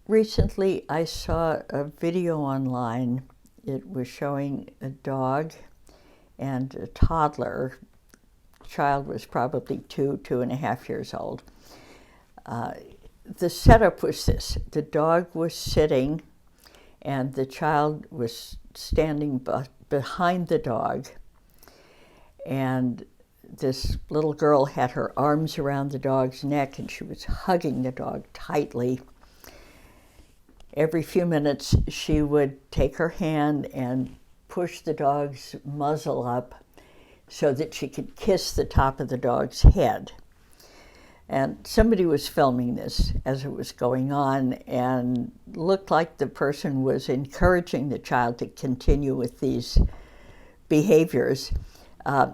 Recently, I saw a video online. It was showing a dog and a toddler. The child was probably 2.5 years old. The setup was this. The dog was sitting and the child was standing behind the dog. And this little girl had her arms around the dog's neck and she was hugging the dog tightly. Every few minutes, she would take her hand and push the dog's muzzle up so that she could kiss the top of the dog's head. And somebody was filming this as it was going on and looked like the person was encouraging the child to continue with these behaviors.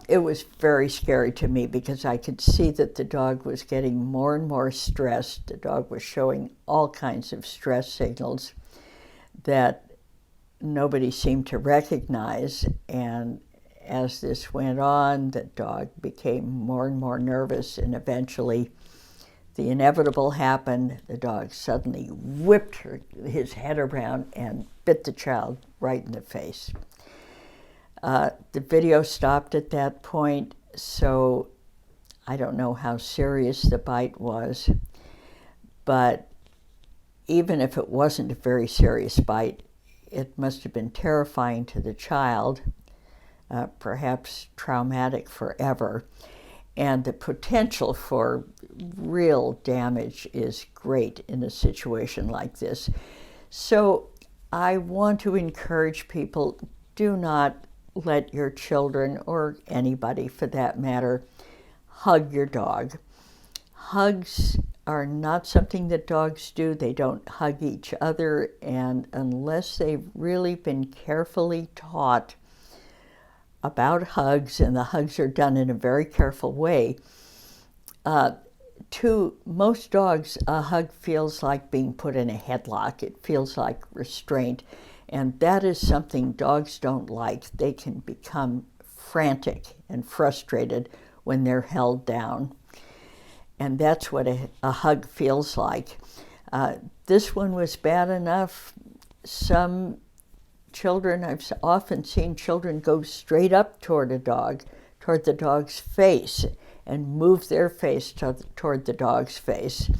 It was very scary to me because I could see that the dog was getting more and more stressed. The dog was showing all kinds of stress signals that nobody seemed to recognize. And as this went on, the dog became more and more nervous, and eventually the inevitable happened. The dog suddenly whipped his head around and bit the child right in the face. The video stopped at that point, so I don't know how serious the bite was, but even if it wasn't a very serious bite, it must have been terrifying to the child, perhaps traumatic forever, and the potential for real damage is great in a situation like this. So I want to encourage people, do not let your children, or anybody for that matter, hug your dog. Hugs are not something that dogs do. They don't hug each other, and unless they've really been carefully taught about hugs, and the hugs are done in a very careful way, to most dogs, a hug feels like being put in a headlock. It feels like restraint. And that is something dogs don't like. They can become frantic and frustrated when they're held down. And that's what a hug feels like. This one was bad enough. Some children, I've often seen children go straight up toward a dog, toward the dog's face, and move their face toward the dog's face.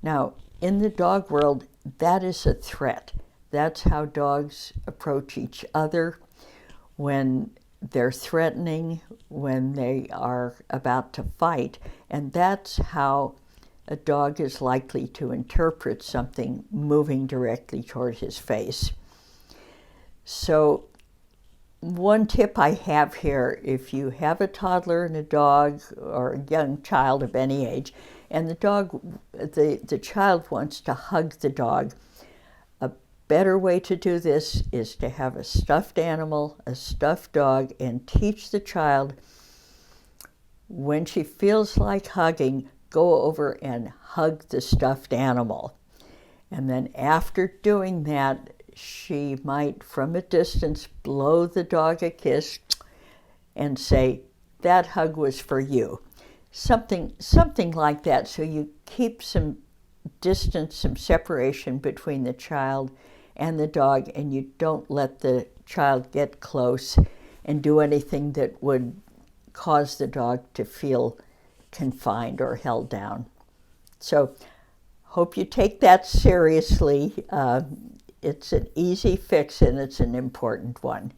Now, in the dog world, that is a threat. That's how dogs approach each other when they're threatening, when they are about to fight. And that's how a dog is likely to interpret something moving directly toward his face. So one tip I have here, if you have a toddler and a dog, or a young child of any age, and the child wants to hug the dog, better way to do this is to have a stuffed animal, a stuffed dog, and teach the child when she feels like hugging, go over and hug the stuffed animal. And then after doing that, she might, from a distance, blow the dog a kiss and say, "That hug was for you." Something like that, so you keep some distance, some separation between the child and the dog, and you don't let the child get close and do anything that would cause the dog to feel confined or held down. So hope you take that seriously. It's an easy fix, and it's an important one.